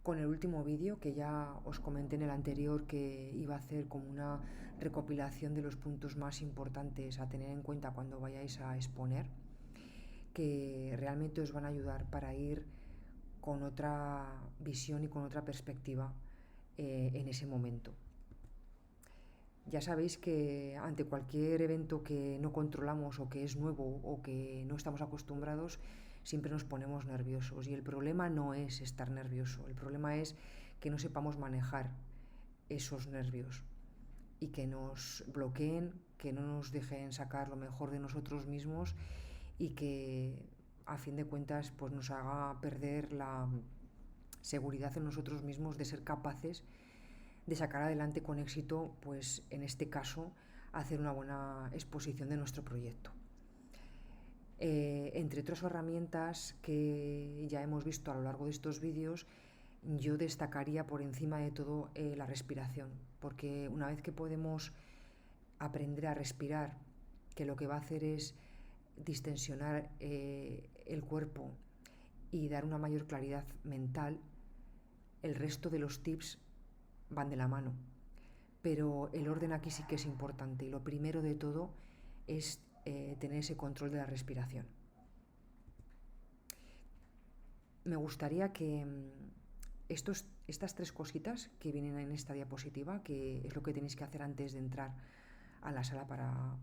con el último vídeo que ya os comenté en el anterior que iba a hacer como una recopilación de los puntos más importantes a tener en cuenta cuando vayáis a exponer, que realmente os van a ayudar para ir con otra visión y con otra perspectiva en ese momento. Ya sabéis que ante cualquier evento que no controlamos o que es nuevo o que no estamos acostumbrados, siempre nos ponemos nerviosos. Y el problema no es estar nervioso, el problema es que no sepamos manejar esos nervios y que nos bloqueen, que no nos dejen sacar lo mejor de nosotros mismos y que a fin de cuentas pues nos haga perder la seguridad en nosotros mismos de ser capaces de sacar adelante con éxito, pues en este caso, hacer una buena exposición de nuestro proyecto. Entre otras herramientas que ya hemos visto a lo largo de estos vídeos, yo destacaría por encima de todo la respiración, porque una vez que podemos aprender a respirar, que lo que va a hacer es distensionar el cuerpo y dar una mayor claridad mental, el resto de los tips van de la mano. Pero el orden aquí sí que es importante y lo primero de todo es tener ese control de la respiración. Me gustaría que estas tres cositas que vienen en esta diapositiva, que es lo que tenéis que hacer antes de entrar a la sala para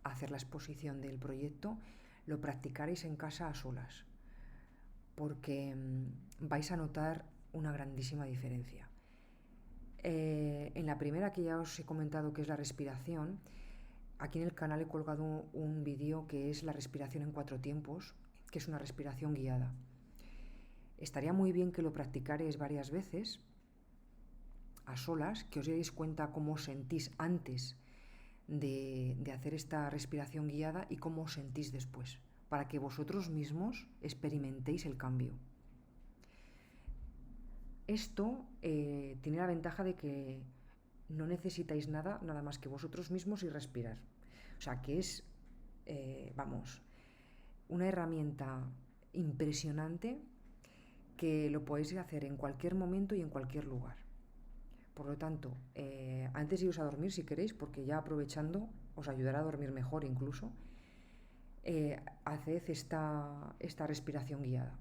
hacer la exposición del proyecto, lo practicaréis en casa a solas, porque vais a notar una grandísima diferencia. En la primera que ya os he comentado, que es la respiración, aquí en el canal he colgado un vídeo que es la respiración en 4 tiempos, que es una respiración guiada. Estaría muy bien que lo practicarais varias veces a solas, que os deis cuenta cómo os sentís antes de hacer esta respiración guiada y cómo os sentís después, para que vosotros mismos experimentéis el cambio. Esto tiene la ventaja de que no necesitáis nada más que vosotros mismos y respirar. O sea, que es, una herramienta impresionante que lo podéis hacer en cualquier momento y en cualquier lugar. Por lo tanto, antes de iros a dormir, si queréis, porque ya aprovechando os ayudará a dormir mejor incluso, haced esta respiración guiada.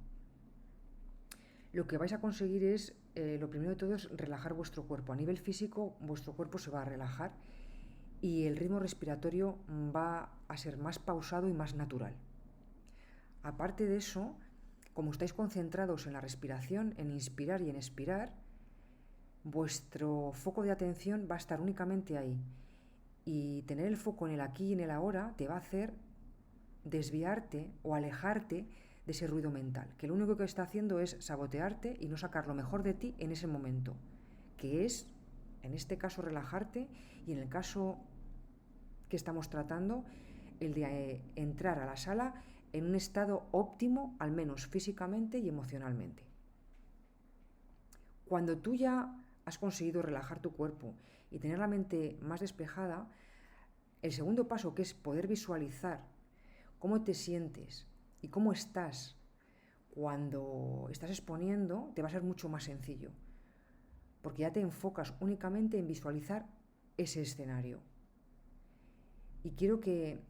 Lo que vais a conseguir es, lo primero de todo es relajar vuestro cuerpo. A nivel físico, vuestro cuerpo se va a relajar y el ritmo respiratorio va a ser más pausado y más natural. Aparte de eso, como estáis concentrados en la respiración, en inspirar y en expirar, vuestro foco de atención va a estar únicamente ahí. Y tener el foco en el aquí y en el ahora te va a hacer desviarte o alejarte de ese ruido mental, que lo único que está haciendo es sabotearte y no sacar lo mejor de ti en ese momento, que es, en este caso, relajarte, y en el caso que estamos tratando, el de entrar a la sala en un estado óptimo, al menos físicamente y emocionalmente. Cuando tú ya has conseguido relajar tu cuerpo y tener la mente más despejada, el segundo paso, que es poder visualizar cómo te sientes y cómo estás cuando estás exponiendo, te va a ser mucho más sencillo, porque ya te enfocas únicamente en visualizar ese escenario. Y quiero que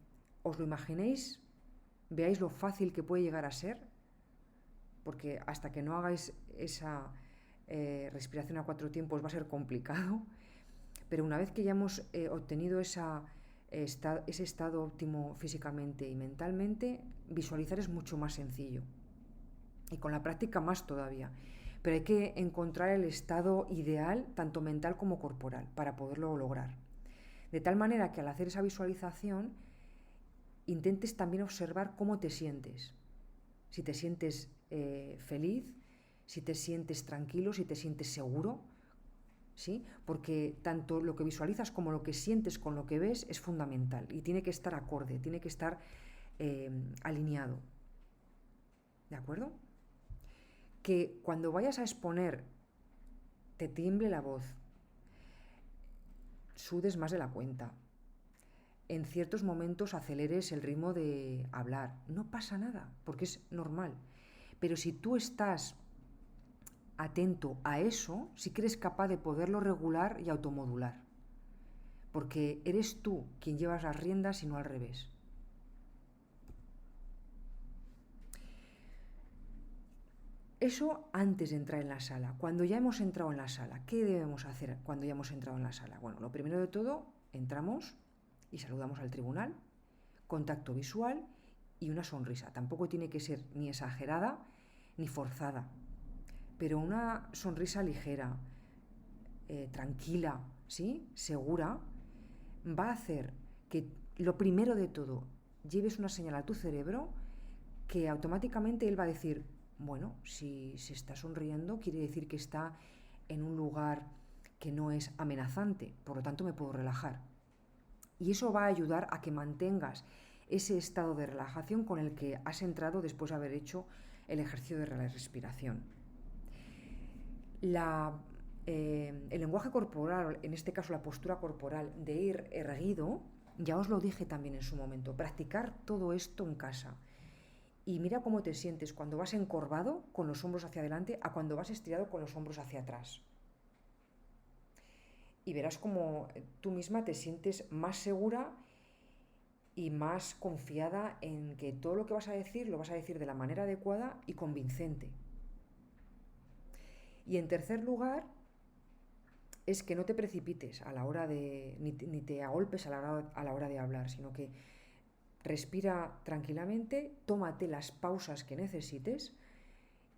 os lo imaginéis, veáis lo fácil que puede llegar a ser, porque hasta que no hagáis esa respiración a 4 tiempos va a ser complicado, pero una vez que ya hemos obtenido ese estado óptimo físicamente y mentalmente, visualizar es mucho más sencillo. Y con la práctica más todavía. Pero hay que encontrar el estado ideal, tanto mental como corporal, para poderlo lograr. De tal manera que al hacer esa visualización, intentes también observar cómo te sientes. Si te sientes feliz, si te sientes tranquilo, si te sientes seguro, ¿sí? Porque tanto lo que visualizas como lo que sientes con lo que ves es fundamental y tiene que estar acorde, tiene que estar alineado. ¿De acuerdo? Que cuando vayas a exponer te tiemble la voz, sudes más de la cuenta, en ciertos momentos aceleres el ritmo de hablar, no pasa nada, porque es normal. Pero si tú estás atento a eso, sí que eres capaz de poderlo regular y automodular. Porque eres tú quien llevas las riendas y no al revés. Eso antes de entrar en la sala. Cuando ya hemos entrado en la sala, ¿qué debemos hacer cuando ya hemos entrado en la sala? Bueno, lo primero de todo, entramos y saludamos al tribunal, contacto visual y una sonrisa. Tampoco tiene que ser ni exagerada ni forzada, pero una sonrisa ligera, tranquila, ¿sí? Segura, va a hacer que lo primero de todo lleves una señal a tu cerebro que automáticamente él va a decir, bueno, si se está sonriendo quiere decir que está en un lugar que no es amenazante, por lo tanto me puedo relajar. Y eso va a ayudar a que mantengas ese estado de relajación con el que has entrado después de haber hecho el ejercicio de la respiración. El lenguaje corporal, en este caso la postura corporal de ir erguido, ya os lo dije también en su momento, practicar todo esto en casa. Y mira cómo te sientes cuando vas encorvado con los hombros hacia adelante a cuando vas estirado con los hombros hacia atrás. Y verás cómo tú misma te sientes más segura y más confiada en que todo lo que vas a decir lo vas a decir de la manera adecuada y convincente. Y en tercer lugar, es que no te precipites a la hora de, ni te agolpes a la hora de hablar, sino que respira tranquilamente, tómate las pausas que necesites,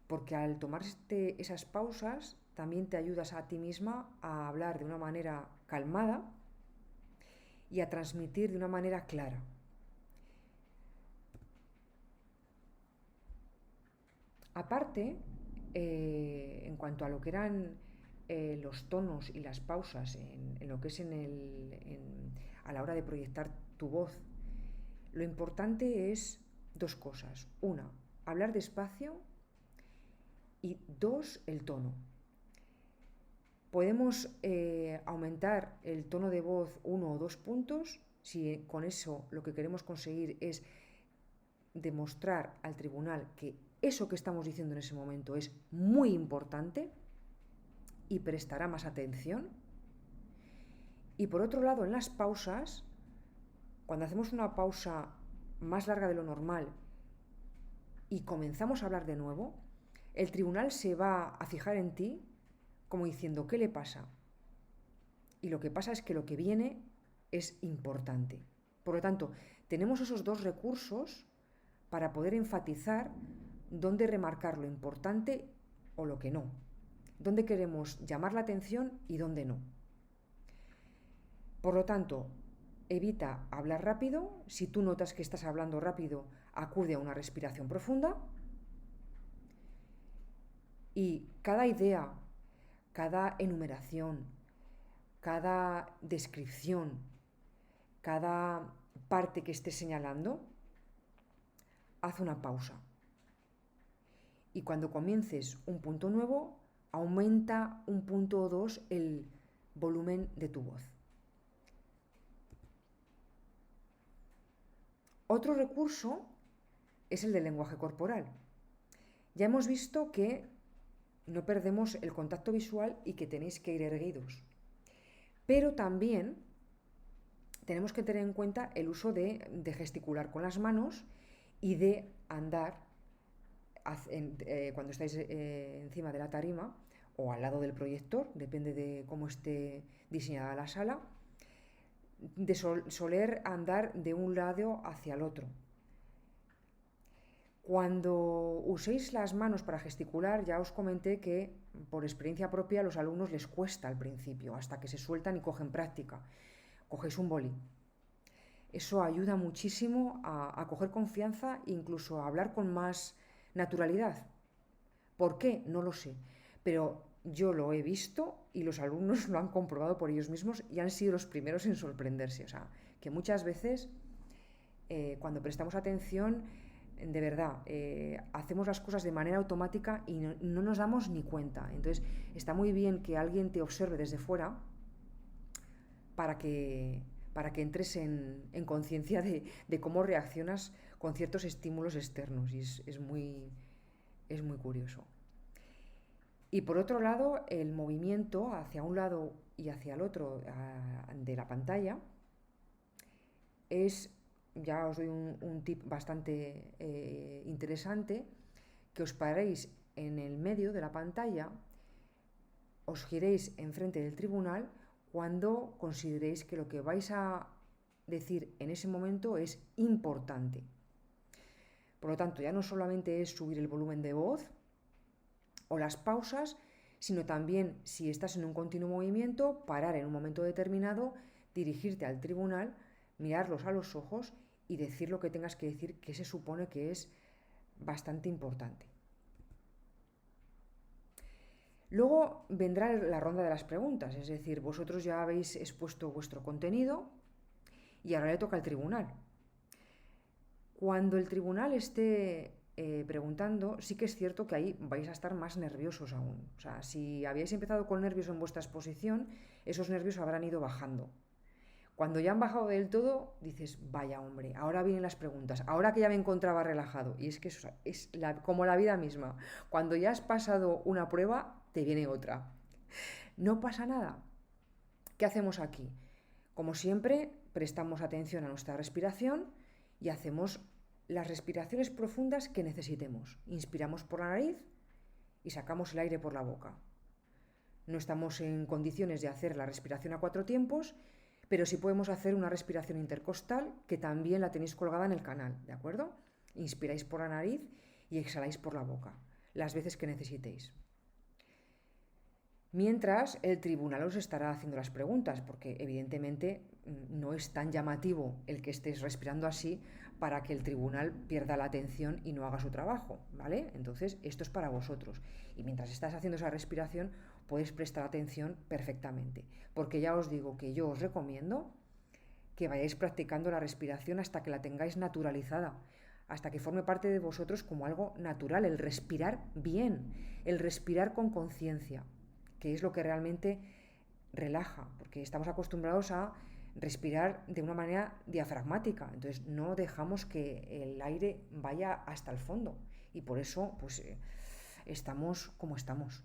porque al tomarte esas pausas también te ayudas a ti misma a hablar de una manera calmada y a transmitir de una manera clara. Aparte, en cuanto a lo que eran los tonos y las pausas en lo que es a la hora de proyectar tu voz, lo importante es dos cosas. Una, hablar despacio y dos, el tono. Podemos aumentar el tono de voz 1 o 2 puntos si con eso lo que queremos conseguir es demostrar al tribunal que eso que estamos diciendo en ese momento es muy importante y prestará más atención. Y por otro lado, en las pausas, cuando hacemos una pausa más larga de lo normal y comenzamos a hablar de nuevo, el tribunal se va a fijar en ti como diciendo, ¿qué le pasa? Y lo que pasa es que lo que viene es importante. Por lo tanto, tenemos esos dos recursos para poder enfatizar dónde remarcar lo importante o lo que no, dónde queremos llamar la atención y dónde no. Por lo tanto, evita hablar rápido. Si tú notas que estás hablando rápido, acude a una respiración profunda. Y cada idea, cada enumeración, cada descripción, cada parte que estés señalando, haz una pausa. Y cuando comiences un punto nuevo, aumenta un punto o dos el volumen de tu voz. Otro recurso es el del lenguaje corporal. Ya hemos visto que no perdemos el contacto visual y que tenéis que ir erguidos. Pero también tenemos que tener en cuenta el uso de gesticular con las manos y de andar cuando estáis encima de la tarima o al lado del proyector, depende de cómo esté diseñada la sala, de soler andar de un lado hacia el otro. Cuando uséis las manos para gesticular, ya os comenté que por experiencia propia a los alumnos les cuesta al principio, hasta que se sueltan y cogen práctica. Cogéis un boli. Eso ayuda muchísimo a coger confianza e incluso a hablar con más naturalidad. ¿Por qué? No lo sé. Pero yo lo he visto y los alumnos lo han comprobado por ellos mismos y han sido los primeros en sorprenderse. O sea, que muchas veces cuando prestamos atención, de verdad, hacemos las cosas de manera automática y no nos damos ni cuenta. Entonces, está muy bien que alguien te observe desde fuera para que entres en conciencia de cómo reaccionas con ciertos estímulos externos. Y es muy curioso. Y por otro lado, el movimiento hacia un lado y hacia el otro de la pantalla es, ya os doy un tip bastante interesante, que os paréis en el medio de la pantalla, os giréis enfrente del tribunal cuando consideréis que lo que vais a decir en ese momento es importante. Por lo tanto, ya no solamente es subir el volumen de voz o las pausas, sino también, si estás en un continuo movimiento, parar en un momento determinado, dirigirte al tribunal, mirarlos a los ojos y decir lo que tengas que decir, que se supone que es bastante importante. Luego vendrá la ronda de las preguntas, es decir, vosotros ya habéis expuesto vuestro contenido y ahora le toca al tribunal. Cuando el tribunal esté preguntando, sí que es cierto que ahí vais a estar más nerviosos aún. O sea, si habíais empezado con nervios en vuestra exposición, esos nervios habrán ido bajando. Cuando ya han bajado del todo, dices, vaya hombre, ahora vienen las preguntas, ahora que ya me encontraba relajado. Y es que eso es como la vida misma. Cuando ya has pasado una prueba, te viene otra. No pasa nada. ¿Qué hacemos aquí? Como siempre, prestamos atención a nuestra respiración y hacemos las respiraciones profundas que necesitemos. Inspiramos por la nariz y sacamos el aire por la boca. No estamos en condiciones de hacer la respiración a 4 tiempos, pero sí podemos hacer una respiración intercostal, que también la tenéis colgada en el canal, ¿de acuerdo? Inspiráis por la nariz y exhaláis por la boca, las veces que necesitéis. Mientras, el tribunal os estará haciendo las preguntas, porque evidentemente no es tan llamativo el que estés respirando así para que el tribunal pierda la atención y no haga su trabajo, ¿vale? Entonces, esto es para vosotros. Y mientras estás haciendo esa respiración, puedes prestar atención perfectamente, porque ya os digo que yo os recomiendo que vayáis practicando la respiración hasta que la tengáis naturalizada, hasta que forme parte de vosotros como algo natural, el respirar bien, el respirar con conciencia, que es lo que realmente relaja, porque estamos acostumbrados a respirar de una manera diafragmática, entonces no dejamos que el aire vaya hasta el fondo y por eso pues estamos como estamos,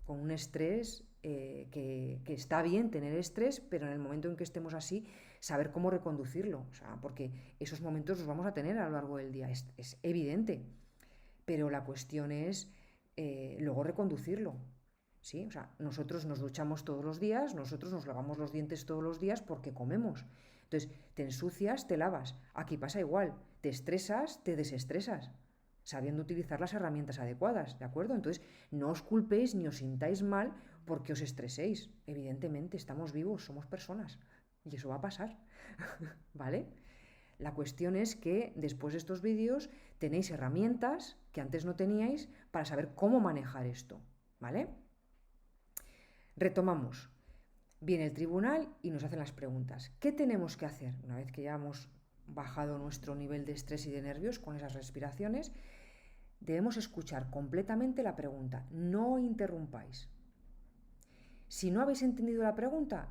con un estrés que está bien tener estrés, pero en el momento en que estemos así, saber cómo reconducirlo, o sea, porque esos momentos los vamos a tener a lo largo del día, es evidente, pero la cuestión es luego reconducirlo. ¿Sí? O sea, nosotros nos duchamos todos los días, nosotros nos lavamos los dientes todos los días porque comemos. Entonces, te ensucias, te lavas. Aquí pasa igual. Te estresas, te desestresas, sabiendo utilizar las herramientas adecuadas, ¿de acuerdo? Entonces, no os culpéis ni os sintáis mal porque os estreséis. Evidentemente, estamos vivos, somos personas. Y eso va a pasar, ¿vale? La cuestión es que después de estos vídeos tenéis herramientas que antes no teníais para saber cómo manejar esto, ¿vale? Retomamos. Viene el tribunal y nos hacen las preguntas. ¿Qué tenemos que hacer? Una vez que ya hemos bajado nuestro nivel de estrés y de nervios con esas respiraciones, debemos escuchar completamente la pregunta. No interrumpáis. Si no habéis entendido la pregunta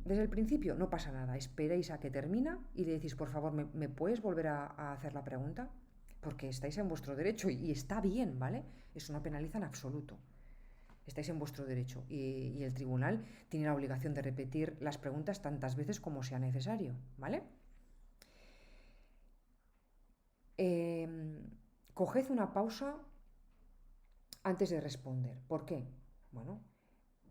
desde el principio, no pasa nada. Esperéis a que termina y le decís, por favor, ¿me puedes volver a hacer la pregunta? Porque estáis en vuestro derecho y está bien, ¿vale? Eso no penaliza en absoluto. Estáis en vuestro derecho y el tribunal tiene la obligación de repetir las preguntas tantas veces como sea necesario, ¿vale? Coged una pausa antes de responder. ¿Por qué? Bueno,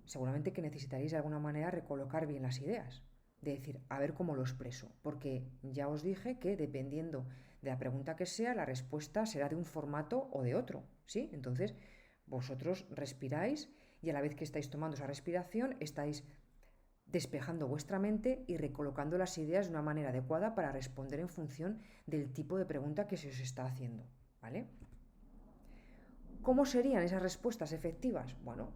seguramente que necesitaréis de alguna manera recolocar bien las ideas, de decir, a ver cómo lo expreso, porque ya os dije que dependiendo de la pregunta que sea, la respuesta será de un formato o de otro, ¿sí? Entonces, vosotros respiráis y a la vez que estáis tomando esa respiración, estáis despejando vuestra mente y recolocando las ideas de una manera adecuada para responder en función del tipo de pregunta que se os está haciendo, ¿vale? ¿Cómo serían esas respuestas efectivas? Bueno,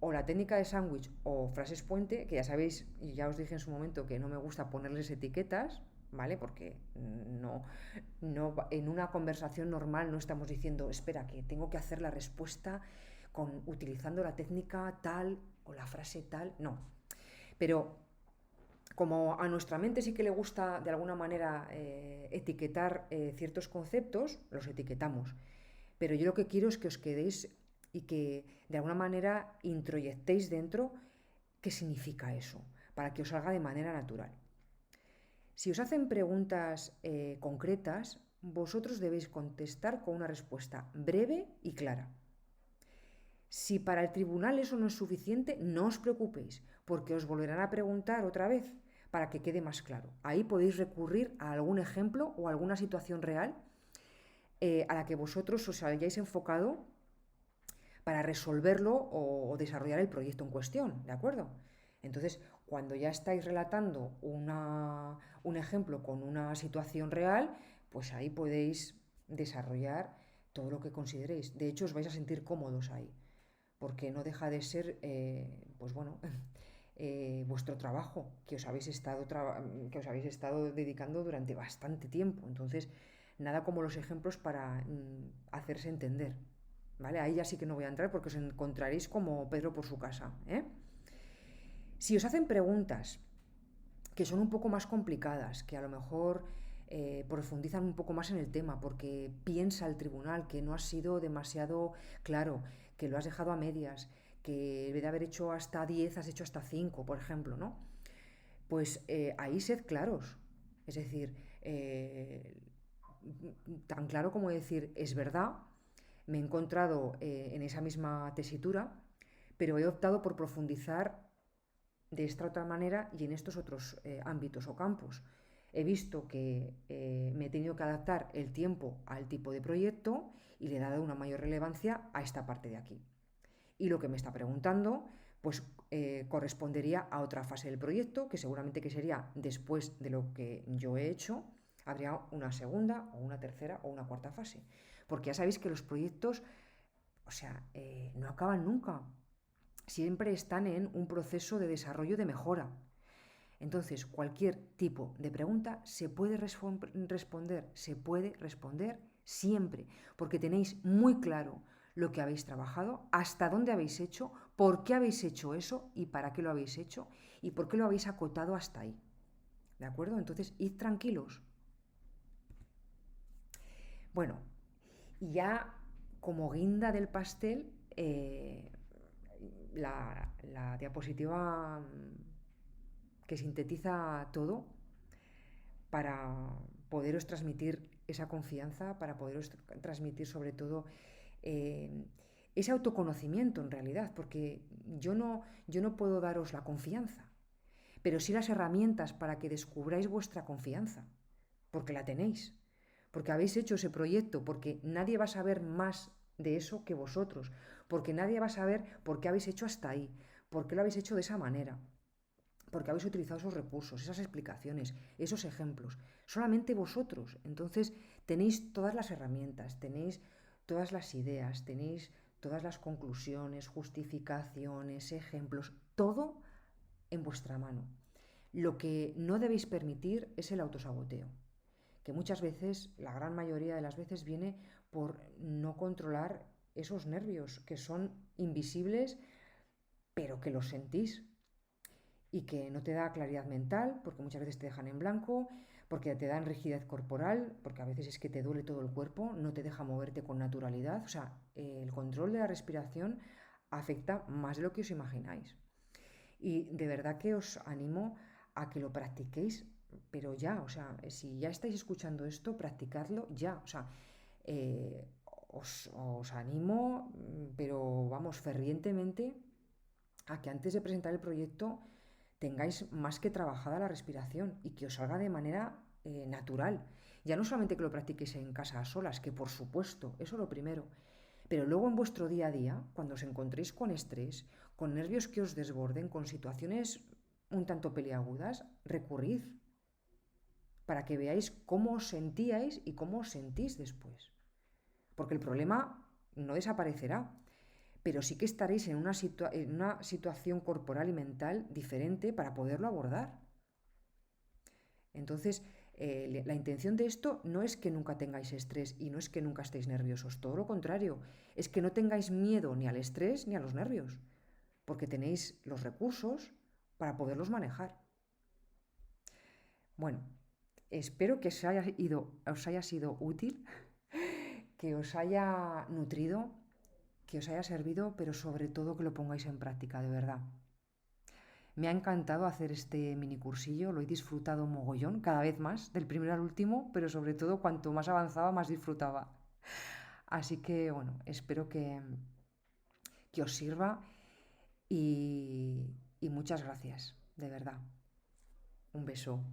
o la técnica de sándwich o frases puente, que ya sabéis, y ya os dije en su momento que no me gusta ponerles etiquetas, ¿vale? Porque no, en una conversación normal no estamos diciendo, espera, que tengo que hacer la respuesta utilizando la técnica tal o la frase tal, no. Pero como a nuestra mente sí que le gusta de alguna manera etiquetar ciertos conceptos, los etiquetamos. Pero yo lo que quiero es que os quedéis y que de alguna manera introyectéis dentro qué significa eso, para que os salga de manera natural. Si os hacen preguntas concretas, vosotros debéis contestar con una respuesta breve y clara. Si para el tribunal eso no es suficiente, no os preocupéis, porque os volverán a preguntar otra vez para que quede más claro. Ahí podéis recurrir a algún ejemplo o alguna situación real a la que vosotros os hayáis enfocado para resolverlo o desarrollar el proyecto en cuestión, ¿de acuerdo? Entonces, cuando ya estáis relatando un ejemplo con una situación real, pues ahí podéis desarrollar todo lo que consideréis. De hecho, os vais a sentir cómodos ahí, porque no deja de ser, pues bueno, vuestro trabajo que os habéis estado dedicando durante bastante tiempo. Entonces, nada como los ejemplos para hacerse entender. ¿Vale? Ahí ya sí que no voy a entrar porque os encontraréis como Pedro por su casa. Si os hacen preguntas que son un poco más complicadas, que a lo mejor profundizan un poco más en el tema, porque piensa el tribunal que no has sido demasiado claro, que lo has dejado a medias, que en vez de haber hecho hasta 10 has hecho hasta 5, por ejemplo, ¿no? Pues ahí sed claros. Es decir, tan claro como decir, es verdad, me he encontrado en esa misma tesitura, pero he optado por profundizar de esta otra manera y en estos otros ámbitos o campos. He visto que me he tenido que adaptar el tiempo al tipo de proyecto y le he dado una mayor relevancia a esta parte de aquí. Y lo que me está preguntando, pues correspondería a otra fase del proyecto, que seguramente que sería después de lo que yo he hecho, habría una segunda o una tercera o una cuarta fase. Porque ya sabéis que los proyectos, o sea, no acaban nunca. Siempre están en un proceso de desarrollo de mejora. Entonces, cualquier tipo de pregunta se puede responder siempre, porque tenéis muy claro lo que habéis trabajado, hasta dónde habéis hecho, por qué habéis hecho eso y para qué lo habéis hecho y por qué lo habéis acotado hasta ahí. ¿De acuerdo? Entonces, id tranquilos. Bueno, y ya como guinda del pastel, la diapositiva que sintetiza todo para poderos transmitir esa confianza, para poderos transmitir sobre todo ese autoconocimiento en realidad, porque yo no puedo daros la confianza, pero sí las herramientas para que descubráis vuestra confianza, porque la tenéis, porque habéis hecho ese proyecto, porque nadie va a saber más de eso que vosotros, porque nadie va a saber por qué habéis hecho hasta ahí, por qué lo habéis hecho de esa manera, porque habéis utilizado esos recursos, esas explicaciones, esos ejemplos. Solamente vosotros. Entonces tenéis todas las herramientas, tenéis todas las ideas, tenéis todas las conclusiones, justificaciones, ejemplos, todo en vuestra mano. Lo que no debéis permitir es el autosaboteo, que muchas veces, la gran mayoría de las veces, viene por no controlar esos nervios que son invisibles, pero que los sentís y que no te da claridad mental, porque muchas veces te dejan en blanco, porque te dan rigidez corporal, porque a veces es que te duele todo el cuerpo, no te deja moverte con naturalidad. O sea, el control de la respiración afecta más de lo que os imagináis. Y de verdad que os animo a que lo practiquéis, pero ya, o sea, si ya estáis escuchando esto, practicadlo ya. O sea, os animo, pero vamos, fervientemente, a que antes de presentar el proyecto tengáis más que trabajada la respiración y que os salga de manera natural. Ya no solamente que lo practiquéis en casa a solas, que por supuesto, eso es lo primero, pero luego en vuestro día a día, cuando os encontréis con estrés, con nervios que os desborden, con situaciones un tanto peliagudas, recurrid para que veáis cómo os sentíais y cómo os sentís después. Porque el problema no desaparecerá, pero sí que estaréis en una situación corporal y mental diferente para poderlo abordar. Entonces, la intención de esto no es que nunca tengáis estrés y no es que nunca estéis nerviosos, todo lo contrario, es que no tengáis miedo ni al estrés ni a los nervios, porque tenéis los recursos para poderlos manejar. Bueno, espero que os haya sido útil, que os haya nutrido que os haya servido, pero sobre todo que lo pongáis en práctica, de verdad. Me ha encantado hacer este mini cursillo, lo he disfrutado mogollón, cada vez más, del primero al último, pero sobre todo cuanto más avanzaba, más disfrutaba. Así que bueno, espero que os sirva y muchas gracias, de verdad. Un beso.